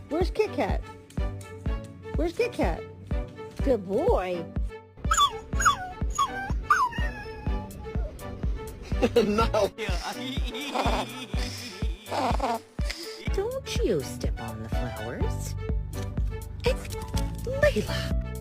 Where's Kit Kat? Where's Kit Kat? Good boy. No. Don't you step on the flowers. It's Layla.